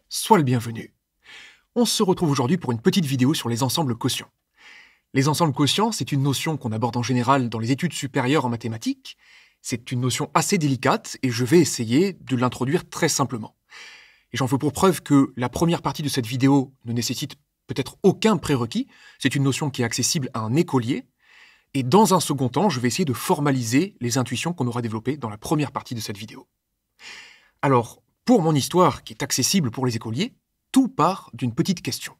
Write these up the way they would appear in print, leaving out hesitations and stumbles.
sois le bienvenu. On se retrouve aujourd'hui pour une petite vidéo sur les ensembles quotients. Les ensembles quotients, c'est une notion qu'on aborde en général dans les études supérieures en mathématiques. C'est une notion assez délicate et je vais essayer de l'introduire très simplement. Et j'en veux pour preuve que la première partie de cette vidéo ne nécessite peut-être aucun prérequis. C'est une notion qui est accessible à un écolier. Et dans un second temps, je vais essayer de formaliser les intuitions qu'on aura développées dans la première partie de cette vidéo. Alors, pour mon histoire qui est accessible pour les écoliers, tout part d'une petite question.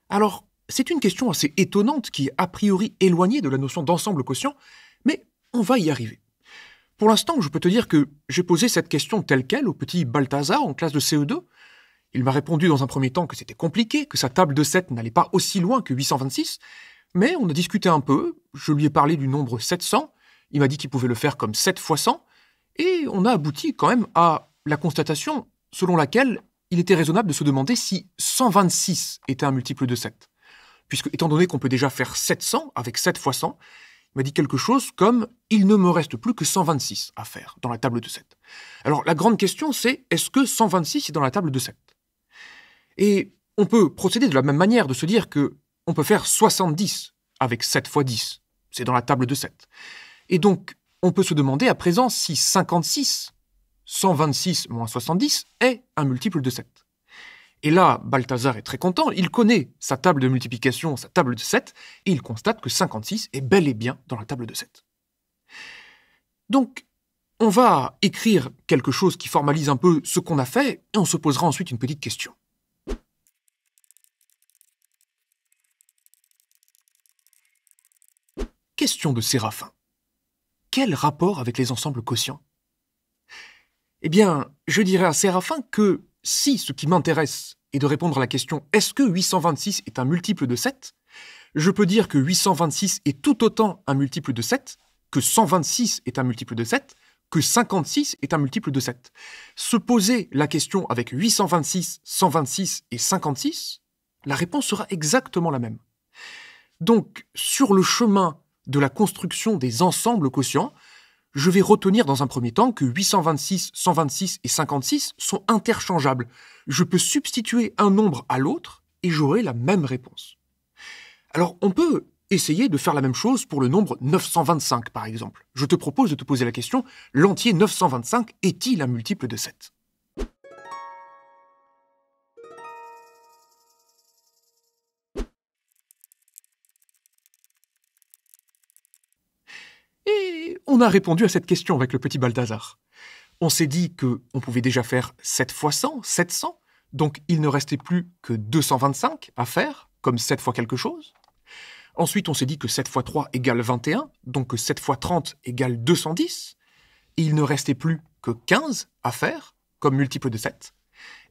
Alors, c'est une question assez étonnante qui est a priori éloignée de la notion d'ensemble quotient, mais on va y arriver. Pour l'instant, je peux te dire que j'ai posé cette question telle quelle au petit Balthazar en classe de CE2. Il m'a répondu dans un premier temps que c'était compliqué, que sa table de 7 n'allait pas aussi loin que 826, mais on a discuté un peu, je lui ai parlé du nombre 700, il m'a dit qu'il pouvait le faire comme 7 fois 100, et on a abouti quand même à la constatation selon laquelle il était raisonnable de se demander si 126 était un multiple de 7. Puisque, étant donné qu'on peut déjà faire 700 avec 7 fois 100, il m'a dit quelque chose comme « il ne me reste plus que 126 à faire dans la table de 7 ». Alors la grande question c'est, est-ce que 126 est dans la table de 7 ? Et on peut procéder de la même manière, de se dire que on peut faire 70 avec 7 fois 10, c'est dans la table de 7. Et donc, on peut se demander à présent si 56, 126 moins 70 est un multiple de 7. Et là, Balthazar est très content, il connaît sa table de multiplication, sa table de 7, et il constate que 56 est bel et bien dans la table de 7. Donc, on va écrire quelque chose qui formalise un peu ce qu'on a fait, et on se posera ensuite une petite question. Question de Séraphin. Quel rapport avec les ensembles quotients ? Eh bien, je dirais à Séraphin que si ce qui m'intéresse est de répondre à la question « Est-ce que 826 est un multiple de 7 ?», je peux dire que 826 est tout autant un multiple de 7, que 126 est un multiple de 7, que 56 est un multiple de 7. Se poser la question avec 826, 126 et 56, la réponse sera exactement la même. Donc, sur le chemin de la construction des ensembles quotients, je vais retenir dans un premier temps que 826, 126 et 56 sont interchangeables. Je peux substituer un nombre à l'autre et j'aurai la même réponse. Alors, on peut essayer de faire la même chose pour le nombre 925, par exemple. Je te propose de te poser la question, l'entier 925 est-il un multiple de 7 ? Et on a répondu à cette question avec le petit Balthazar. On s'est dit qu'on pouvait déjà faire 7 fois 100, 700, donc il ne restait plus que 225 à faire, comme 7 fois quelque chose. Ensuite, on s'est dit que 7 fois 3 égale 21, donc que 7 fois 30 égale 210. Et il ne restait plus que 15 à faire, comme multiple de 7.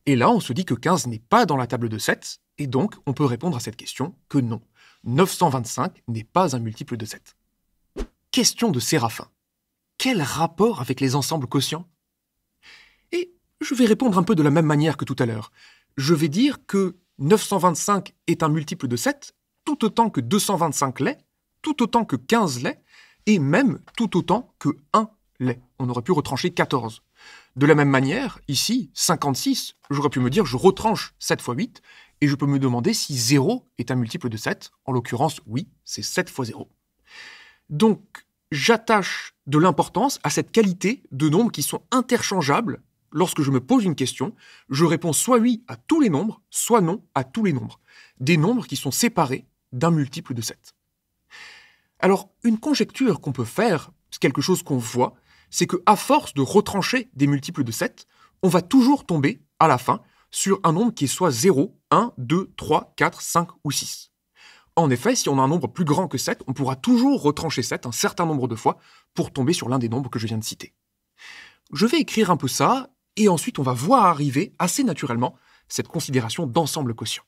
Et là, on se dit que 15 n'est pas dans la table de 7, et donc on peut répondre à cette question que non. 925 n'est pas un multiple de 7. Question de Séraphin. Quel rapport avec les ensembles quotients ? Et je vais répondre un peu de la même manière que tout à l'heure. Je vais dire que 925 est un multiple de 7, tout autant que 225 l'est, tout autant que 15 l'est, et même tout autant que 1 l'est. On aurait pu retrancher 14. De la même manière, ici, 56, j'aurais pu me dire je retranche 7 fois 8, et je peux me demander si 0 est un multiple de 7. En l'occurrence, oui, c'est 7 fois 0. Donc, j'attache de l'importance à cette qualité de nombres qui sont interchangeables. Lorsque je me pose une question, je réponds soit oui à tous les nombres, soit non à tous les nombres. Des nombres qui sont séparés d'un multiple de 7. Alors, une conjecture qu'on peut faire, c'est quelque chose qu'on voit, c'est qu'à force de retrancher des multiples de 7, on va toujours tomber, à la fin, sur un nombre qui est soit 0, 1, 2, 3, 4, 5 ou 6. En effet, si on a un nombre plus grand que 7, on pourra toujours retrancher 7 un certain nombre de fois pour tomber sur l'un des nombres que je viens de citer. Je vais écrire un peu ça, et ensuite on va voir arriver assez naturellement cette considération d'ensemble quotient.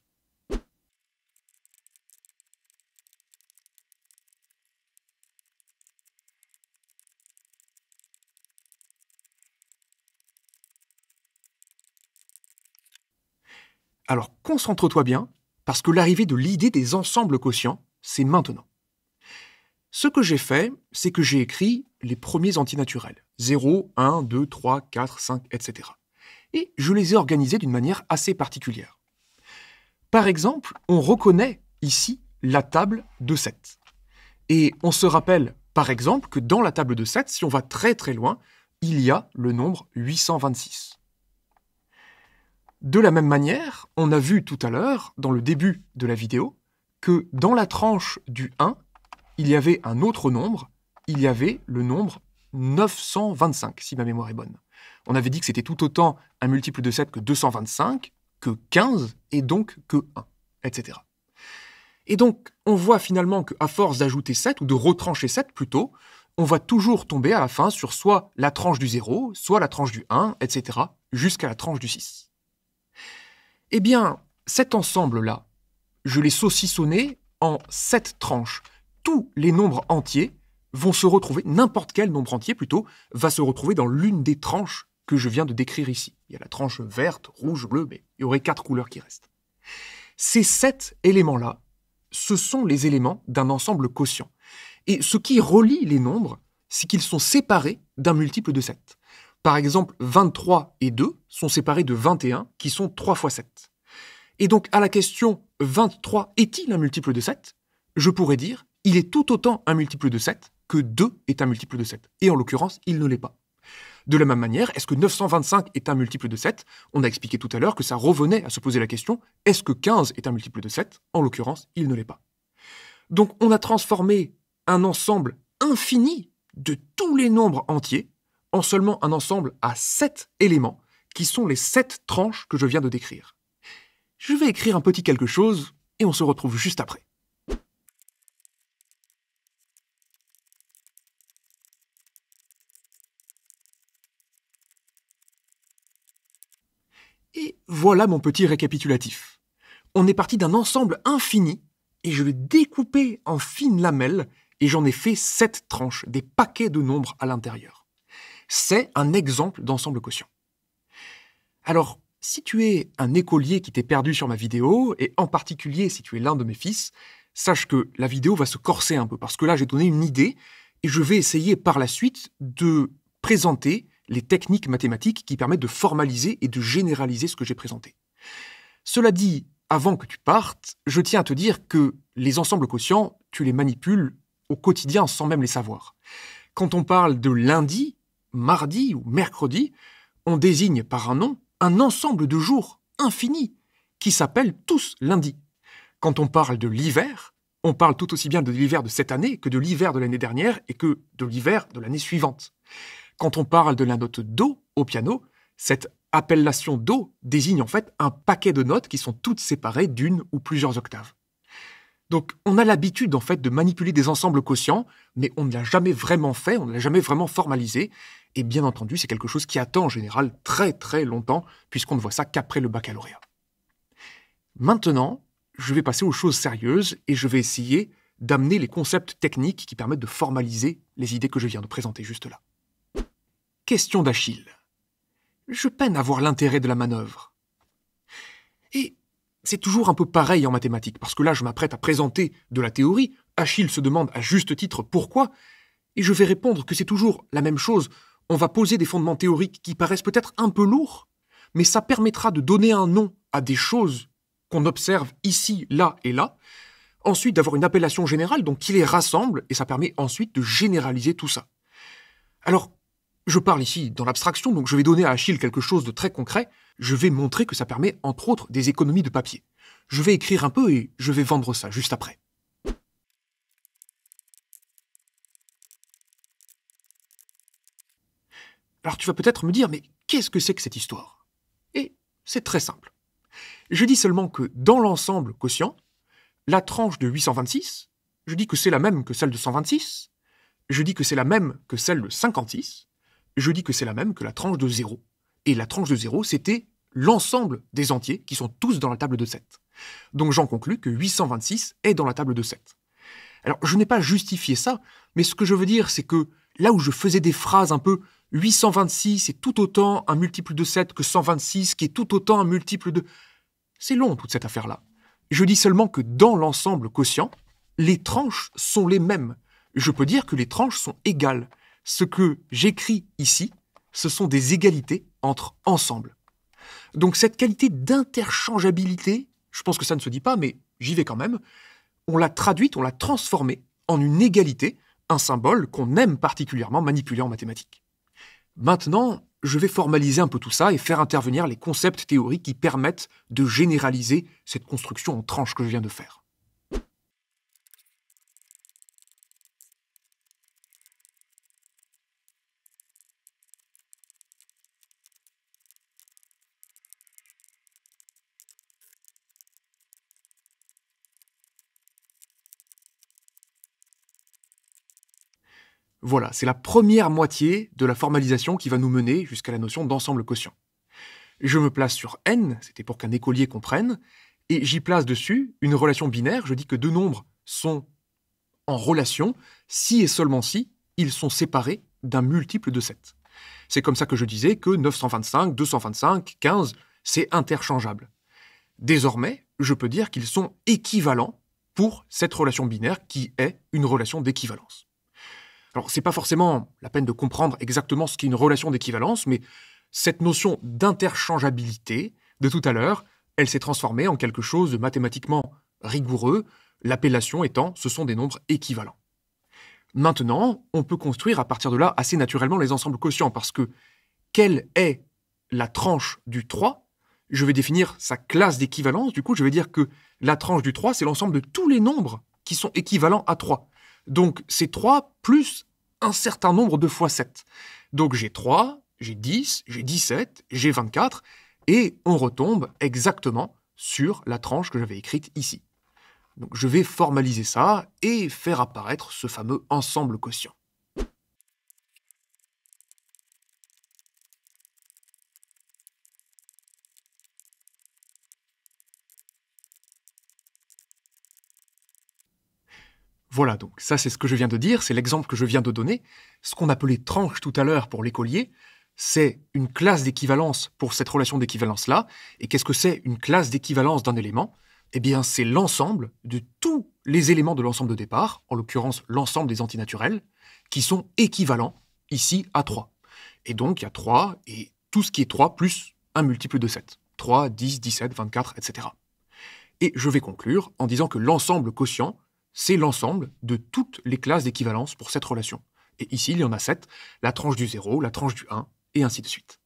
Alors concentre-toi bien, parce que l'arrivée de l'idée des ensembles quotients, c'est maintenant. Ce que j'ai fait, c'est que j'ai écrit les premiers entiers naturels. 0, 1, 2, 3, 4, 5, etc. Et je les ai organisés d'une manière assez particulière. Par exemple, on reconnaît ici la table de 7. Et on se rappelle, par exemple, que dans la table de 7, si on va très très loin, il y a le nombre 826. De la même manière, on a vu tout à l'heure, dans le début de la vidéo, que dans la tranche du 1, il y avait un autre nombre, il y avait le nombre 925, si ma mémoire est bonne. On avait dit que c'était tout autant un multiple de 7 que 225, que 15, et donc que 1, etc. Et donc, on voit finalement qu'à force d'ajouter 7, ou de retrancher 7 plutôt, on va toujours tomber à la fin sur soit la tranche du 0, soit la tranche du 1, etc., jusqu'à la tranche du 6. Eh bien, cet ensemble-là, je l'ai saucissonné en 7 tranches. Tous les nombres entiers vont se retrouver, n'importe quel nombre entier plutôt, va se retrouver dans l'une des tranches que je viens de décrire ici. Il y a la tranche verte, rouge, bleue, mais il y aurait 4 couleurs qui restent. Ces 7 éléments-là, ce sont les éléments d'un ensemble quotient. Et ce qui relie les nombres, c'est qu'ils sont séparés d'un multiple de 7. Par exemple, 23 et 2 sont séparés de 21, qui sont 3 fois 7. Et donc, à la question « 23 est-il un multiple de 7 ?» je pourrais dire « il est tout autant un multiple de 7 que 2 est un multiple de 7. » Et en l'occurrence, il ne l'est pas. De la même manière, est-ce que 925 est un multiple de 7 ? On a expliqué tout à l'heure que ça revenait à se poser la question « est-ce que 15 est un multiple de 7 ?» En l'occurrence, il ne l'est pas. Donc, on a transformé un ensemble infini de tous les nombres entiers en seulement un ensemble à 7 éléments, qui sont les 7 tranches que je viens de décrire. Je vais écrire un petit quelque chose, et on se retrouve juste après. Et voilà mon petit récapitulatif. On est parti d'un ensemble infini, et je vais découper en fines lamelles, et j'en ai fait 7 tranches, des paquets de nombres à l'intérieur. C'est un exemple d'ensemble quotient. Alors, si tu es un écolier qui t'est perdu sur ma vidéo, et en particulier si tu es l'un de mes fils, sache que la vidéo va se corser un peu, parce que là j'ai donné une idée, et je vais essayer par la suite de présenter les techniques mathématiques qui permettent de formaliser et de généraliser ce que j'ai présenté. Cela dit, avant que tu partes, je tiens à te dire que les ensembles quotients, tu les manipules au quotidien sans même les savoir. Quand on parle de lundi, mardi ou mercredi, on désigne par un nom un ensemble de jours infinis qui s'appellent tous lundi. Quand on parle de l'hiver, on parle tout aussi bien de l'hiver de cette année que de l'hiver de l'année dernière et que de l'hiver de l'année suivante. Quand on parle de la note Do au piano, cette appellation Do désigne en fait un paquet de notes qui sont toutes séparées d'une ou plusieurs octaves. Donc on a l'habitude en fait de manipuler des ensembles quotients, mais on ne l'a jamais vraiment fait, on ne l'a jamais vraiment formalisé, et bien entendu c'est quelque chose qui attend en général très très longtemps, puisqu'on ne voit ça qu'après le baccalauréat. Maintenant, je vais passer aux choses sérieuses, et je vais essayer d'amener les concepts techniques qui permettent de formaliser les idées que je viens de présenter juste là. Question d'Achille. Je peine à voir l'intérêt de la manœuvre. Et c'est toujours un peu pareil en mathématiques, parce que là je m'apprête à présenter de la théorie, Achille se demande à juste titre pourquoi, et je vais répondre que c'est toujours la même chose. On va poser des fondements théoriques qui paraissent peut-être un peu lourds, mais ça permettra de donner un nom à des choses qu'on observe ici, là et là, ensuite d'avoir une appellation générale, donc qui les rassemble, et ça permet ensuite de généraliser tout ça. Alors, je parle ici dans l'abstraction, donc je vais donner à Achille quelque chose de très concret. Je vais montrer que ça permet, entre autres, des économies de papier. Je vais écrire un peu et je vais vendre ça juste après. Alors tu vas peut-être me dire, mais qu'est-ce que c'est que cette histoire ? Et c'est très simple. Je dis seulement que dans l'ensemble quotient, la tranche de 826, je dis que c'est la même que celle de 126, je dis que c'est la même que celle de 56, je dis que c'est la même que la tranche de 0. Et la tranche de 0, c'était l'ensemble des entiers qui sont tous dans la table de 7. Donc j'en conclus que 826 est dans la table de 7. Alors je n'ai pas justifié ça, mais ce que je veux dire, c'est que là où je faisais des phrases un peu 826 est tout autant un multiple de 7 que 126, qui est tout autant un multiple de... C'est long toute cette affaire-là. Je dis seulement que dans l'ensemble quotient, les tranches sont les mêmes. je peux dire que les tranches sont égales. Ce que j'écris ici, ce sont des égalités entre ensembles. Donc cette qualité d'interchangeabilité, je pense que ça ne se dit pas, mais j'y vais quand même, on l'a traduite, on l'a transformée en une égalité, un symbole qu'on aime particulièrement manipuler en mathématiques. Maintenant, je vais formaliser un peu tout ça et faire intervenir les concepts théoriques qui permettent de généraliser cette construction en tranches que je viens de faire. Voilà, c'est la première moitié de la formalisation qui va nous mener jusqu'à la notion d'ensemble quotient. Je me place sur n, c'était pour qu'un écolier comprenne, et j'y place dessus une relation binaire. Je dis que deux nombres sont en relation si et seulement si ils sont séparés d'un multiple de 7. C'est comme ça que je disais que 925, 225, 15, c'est interchangeable. Désormais, je peux dire qu'ils sont équivalents pour cette relation binaire qui est une relation d'équivalence. Alors, c'est pas forcément la peine de comprendre exactement ce qu'est une relation d'équivalence, mais cette notion d'interchangeabilité de tout à l'heure, elle s'est transformée en quelque chose de mathématiquement rigoureux, l'appellation étant ce sont des nombres équivalents. Maintenant, on peut construire à partir de là assez naturellement les ensembles quotients, parce que quelle est la tranche du 3 ? Je vais définir sa classe d'équivalence, du coup je vais dire que la tranche du 3, c'est l'ensemble de tous les nombres qui sont équivalents à 3. Donc c'est 3 plus un certain nombre de fois 7. Donc j'ai 3, j'ai 10, j'ai 17, j'ai 24, et on retombe exactement sur la tranche que j'avais écrite ici. Donc je vais formaliser ça et faire apparaître ce fameux ensemble quotient. Voilà, donc ça c'est ce que je viens de dire, c'est l'exemple que je viens de donner. Ce qu'on appelait tranche tout à l'heure pour l'écolier, c'est une classe d'équivalence pour cette relation d'équivalence-là. Et qu'est-ce que c'est une classe d'équivalence d'un élément ? Eh bien, c'est l'ensemble de tous les éléments de l'ensemble de départ, en l'occurrence l'ensemble des antinaturels, qui sont équivalents ici à 3. Et donc, il y a 3 et tout ce qui est 3 plus un multiple de 7. 3, 10, 17, 24, etc. Et je vais conclure en disant que l'ensemble quotient, c'est l'ensemble de toutes les classes d'équivalence pour cette relation. Et ici, il y en a 7, la tranche du 0, la tranche du 1, et ainsi de suite.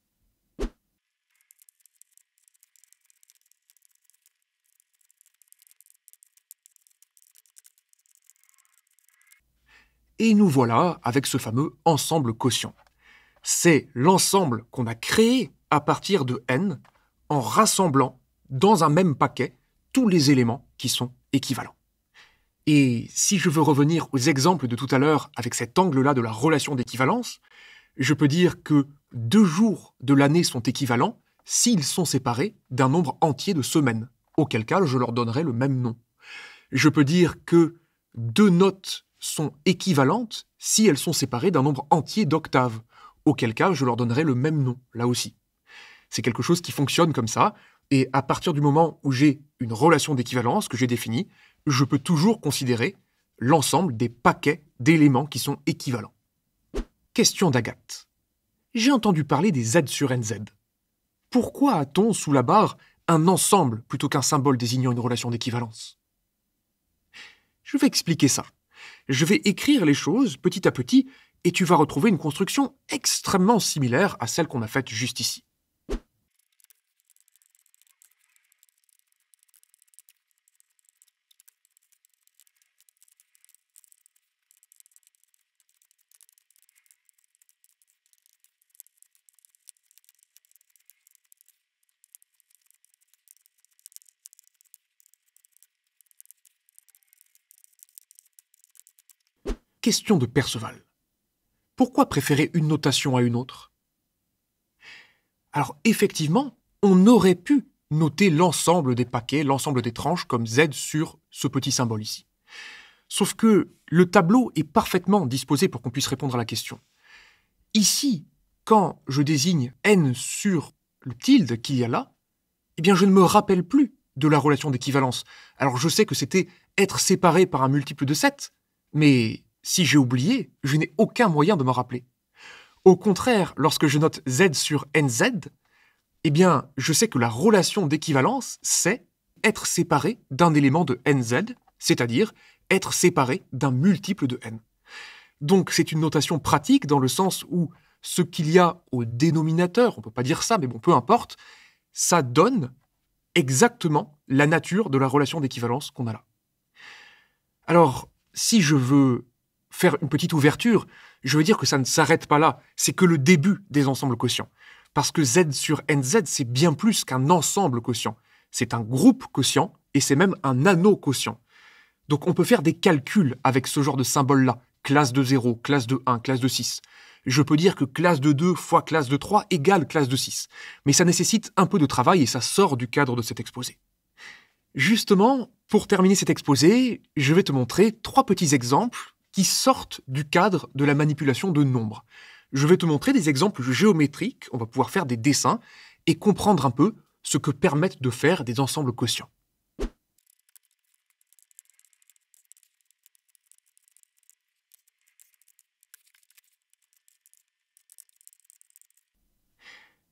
Et nous voilà avec ce fameux ensemble quotient. C'est l'ensemble qu'on a créé à partir de n en rassemblant dans un même paquet tous les éléments qui sont équivalents. Et si je veux revenir aux exemples de tout à l'heure avec cet angle-là de la relation d'équivalence, je peux dire que 2 jours de l'année sont équivalents s'ils sont séparés d'un nombre entier de semaines, auquel cas je leur donnerai le même nom. Je peux dire que 2 notes sont équivalentes si elles sont séparées d'un nombre entier d'octaves, auquel cas je leur donnerai le même nom, là aussi. C'est quelque chose qui fonctionne comme ça, et à partir du moment où j'ai une relation d'équivalence que j'ai définie, je peux toujours considérer l'ensemble des paquets d'éléments qui sont équivalents. Question d'Agathe. J'ai entendu parler des Z sur NZ. Pourquoi a-t-on sous la barre un ensemble plutôt qu'un symbole désignant une relation d'équivalence ? Je vais expliquer ça. Je vais écrire les choses petit à petit et tu vas retrouver une construction extrêmement similaire à celle qu'on a faite juste ici. Question de Perceval. Pourquoi préférer une notation à une autre ? Alors effectivement, on aurait pu noter l'ensemble des paquets, l'ensemble des tranches comme Z sur ce petit symbole ici. Sauf que le tableau est parfaitement disposé pour qu'on puisse répondre à la question. Ici, quand je désigne n sur le tilde qu'il y a là, eh bien je ne me rappelle plus de la relation d'équivalence. Alors je sais que c'était être séparé par un multiple de 7, mais si j'ai oublié, je n'ai aucun moyen de m'en rappeler. Au contraire, lorsque je note z sur nz, eh bien, je sais que la relation d'équivalence, c'est être séparé d'un élément de nz, c'est-à-dire être séparé d'un multiple de n. Donc c'est une notation pratique dans le sens où ce qu'il y a au dénominateur, on ne peut pas dire ça, mais bon, peu importe, ça donne exactement la nature de la relation d'équivalence qu'on a là. Alors, si je veux faire une petite ouverture, je veux dire que ça ne s'arrête pas là, c'est que le début des ensembles quotients. Parce que z sur nz, c'est bien plus qu'un ensemble quotient. C'est un groupe quotient et c'est même un anneau quotient. Donc on peut faire des calculs avec ce genre de symbole-là. Classe de 0, classe de 1, classe de 6. Je peux dire que classe de 2 fois classe de 3 égale classe de 6. Mais ça nécessite un peu de travail et ça sort du cadre de cet exposé. Justement, pour terminer cet exposé, je vais te montrer 3 petits exemples qui sortent du cadre de la manipulation de nombres. Je vais te montrer des exemples géométriques, on va pouvoir faire des dessins et comprendre un peu ce que permettent de faire des ensembles quotients.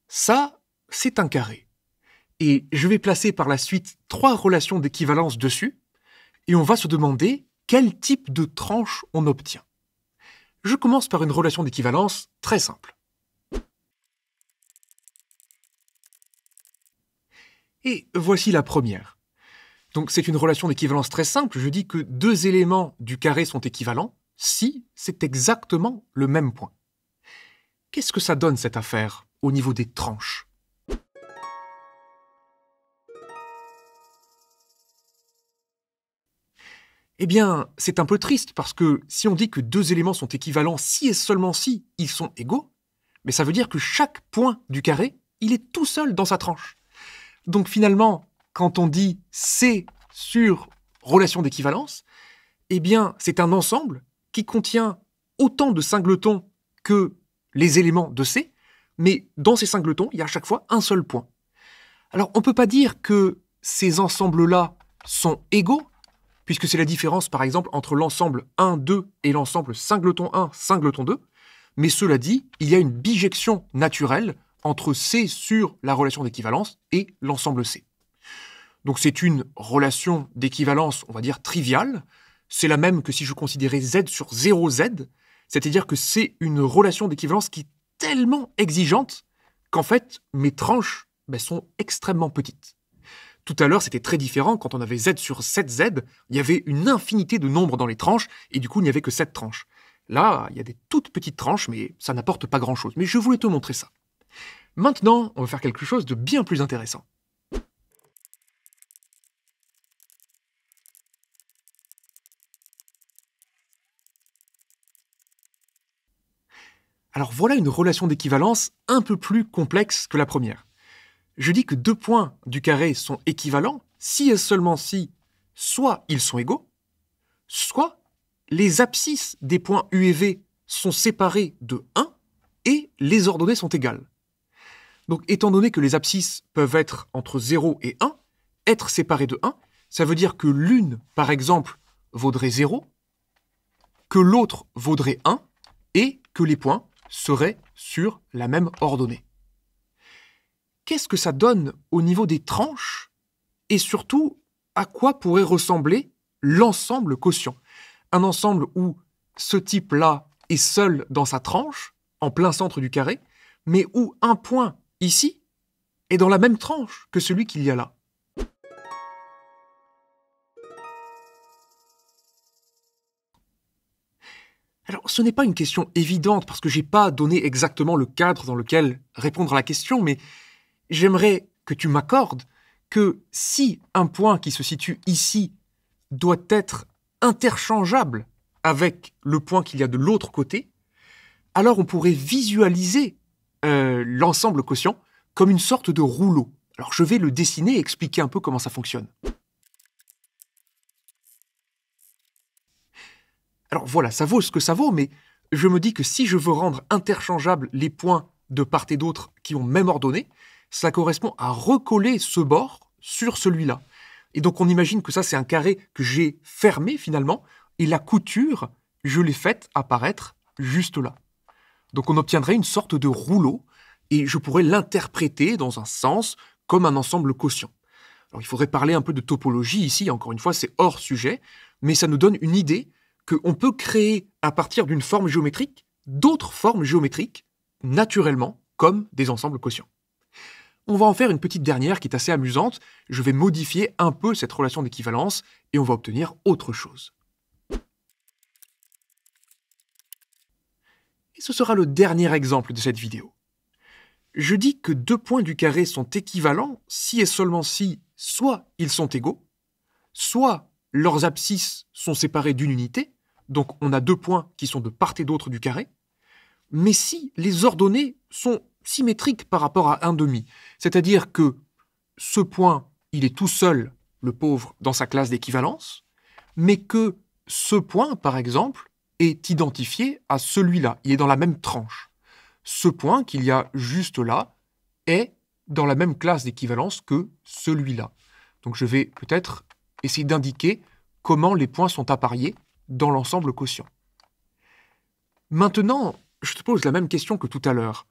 Ça, c'est un carré. Et je vais placer par la suite 3 relations d'équivalence dessus, et on va se demander quel type de tranche on obtient. Je commence par une relation d'équivalence très simple. Et voici la première. Donc c'est une relation d'équivalence très simple, je dis que 2 éléments du carré sont équivalents si c'est exactement le même point. Qu'est-ce que ça donne cette affaire au niveau des tranches ? Eh bien, c'est un peu triste parce que si on dit que 2 éléments sont équivalents si et seulement si ils sont égaux, mais ça veut dire que chaque point du carré, il est tout seul dans sa tranche. Donc finalement, quand on dit C sur relation d'équivalence, eh bien, c'est un ensemble qui contient autant de singletons que les éléments de C, mais dans ces singletons, il y a à chaque fois un seul point. Alors, on ne peut pas dire que ces ensembles-là sont égaux, puisque c'est la différence, par exemple, entre l'ensemble 1, 2 et l'ensemble singleton 1, singleton 2, mais cela dit, il y a une bijection naturelle entre C sur la relation d'équivalence et l'ensemble C. Donc c'est une relation d'équivalence, on va dire, triviale. C'est la même que si je considérais Z sur 0Z, c'est-à-dire que c'est une relation d'équivalence qui est tellement exigeante qu'en fait, mes tranches sont extrêmement petites. Tout à l'heure, c'était très différent. Quand on avait Z sur 7Z, il y avait une infinité de nombres dans les tranches, et du coup, il n'y avait que 7 tranches. Là, il y a des toutes petites tranches, mais ça n'apporte pas grand-chose. Mais je voulais te montrer ça. Maintenant, on va faire quelque chose de bien plus intéressant. Alors voilà une relation d'équivalence un peu plus complexe que la première. Je dis que 2 points du carré sont équivalents si et seulement si soit ils sont égaux, soit les abscisses des points U et V sont séparées de 1 et les ordonnées sont égales. Donc étant donné que les abscisses peuvent être entre 0 et 1, être séparées de 1, ça veut dire que l'une, par exemple, vaudrait 0, que l'autre vaudrait 1 et que les points seraient sur la même ordonnée. Qu'est-ce que ça donne au niveau des tranches et surtout à quoi pourrait ressembler l'ensemble quotient? Un ensemble où ce type-là est seul dans sa tranche, en plein centre du carré, mais où un point ici est dans la même tranche que celui qu'il y a là. Alors, ce n'est pas une question évidente parce que je n'ai pas donné exactement le cadre dans lequel répondre à la question, mais j'aimerais que tu m'accordes que si un point qui se situe ici doit être interchangeable avec le point qu'il y a de l'autre côté, alors on pourrait visualiser l'ensemble quotient comme une sorte de rouleau. Alors je vais le dessiner et expliquer un peu comment ça fonctionne. Alors voilà, ça vaut ce que ça vaut, mais je me dis que si je veux rendre interchangeables les points de part et d'autre qui ont même ordonnée, ça correspond à recoller ce bord sur celui-là. Et donc on imagine que ça c'est un carré que j'ai fermé finalement, et la couture je l'ai faite apparaître juste là. Donc on obtiendrait une sorte de rouleau, et je pourrais l'interpréter dans un sens comme un ensemble quotient. Alors il faudrait parler un peu de topologie ici, encore une fois c'est hors sujet, mais ça nous donne une idée qu'on peut créer à partir d'une forme géométrique d'autres formes géométriques naturellement comme des ensembles quotients. On va en faire une petite dernière qui est assez amusante, je vais modifier un peu cette relation d'équivalence et on va obtenir autre chose. Et ce sera le dernier exemple de cette vidéo. Je dis que deux points du carré sont équivalents si et seulement si soit ils sont égaux, soit leurs abscisses sont séparées d'une unité, donc on a deux points qui sont de part et d'autre du carré, mais si les ordonnées sont symétriques par rapport à 1/2, c'est-à-dire que ce point, il est tout seul, le pauvre, dans sa classe d'équivalence, mais que ce point, par exemple, est identifié à celui-là, il est dans la même tranche. Ce point qu'il y a juste là est dans la même classe d'équivalence que celui-là. Donc je vais peut-être essayer d'indiquer comment les points sont appariés dans l'ensemble quotient. Maintenant, je te pose la même question que tout à l'heure.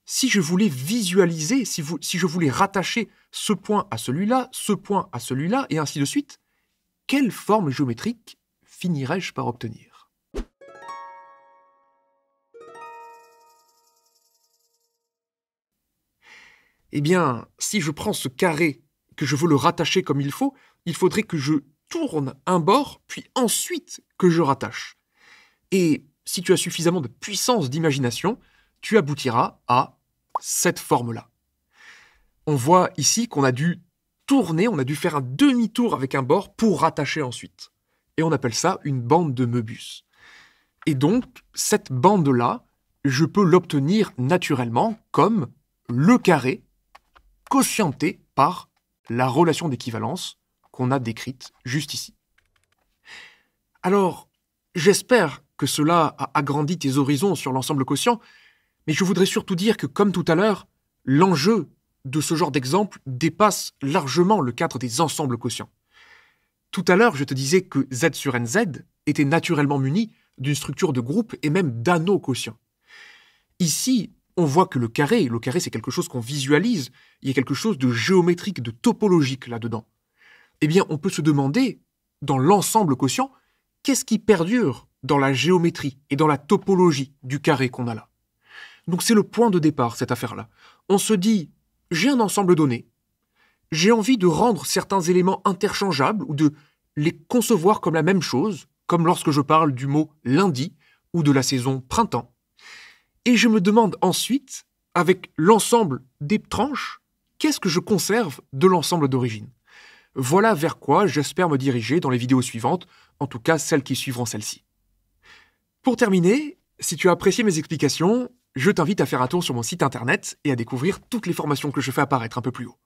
Si je voulais visualiser, si je voulais rattacher ce point à celui-là, ce point à celui-là, et ainsi de suite, quelle forme géométrique finirais-je par obtenir ? Eh bien, si je prends ce carré, que je veux le rattacher comme il faudrait que je tourne un bord, puis ensuite que je rattache. Et si tu as suffisamment de puissance d'imagination, tu aboutiras à cette forme-là. On voit ici qu'on a dû tourner, on a dû faire un demi-tour avec un bord pour rattacher ensuite. Et on appelle ça une bande de Möbius. Et donc, cette bande-là, je peux l'obtenir naturellement comme le carré quotienté par la relation d'équivalence qu'on a décrite juste ici. Alors, j'espère que cela a agrandi tes horizons sur l'ensemble quotient, mais je voudrais surtout dire que, comme tout à l'heure, l'enjeu de ce genre d'exemple dépasse largement le cadre des ensembles quotients. Tout à l'heure, je te disais que Z sur NZ était naturellement muni d'une structure de groupe et même d'anneaux quotients. Ici, on voit que le carré c'est quelque chose qu'on visualise, il y a quelque chose de géométrique, de topologique là-dedans. Eh bien, on peut se demander, dans l'ensemble quotient, qu'est-ce qui perdure dans la géométrie et dans la topologie du carré qu'on a là. Donc c'est le point de départ, cette affaire-là. On se dit, j'ai un ensemble donné, j'ai envie de rendre certains éléments interchangeables ou de les concevoir comme la même chose, comme lorsque je parle du mot lundi ou de la saison printemps. Et je me demande ensuite, avec l'ensemble des tranches, qu'est-ce que je conserve de l'ensemble d'origine. Voilà vers quoi j'espère me diriger dans les vidéos suivantes, en tout cas celles qui suivront celle-ci. Pour terminer, si tu as apprécié mes explications, je t'invite à faire un tour sur mon site internet et à découvrir toutes les formations que je fais apparaître un peu plus haut.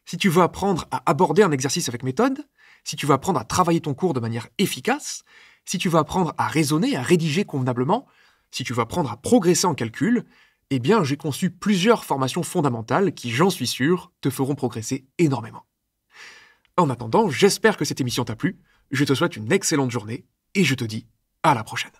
Si tu veux apprendre à aborder un exercice avec méthode, si tu veux apprendre à travailler ton cours de manière efficace, si tu veux apprendre à raisonner, à rédiger convenablement, si tu veux apprendre à progresser en calcul, eh bien j'ai conçu plusieurs formations fondamentales qui, j'en suis sûr, te feront progresser énormément. En attendant, j'espère que cette émission t'a plu, je te souhaite une excellente journée et je te dis à la prochaine.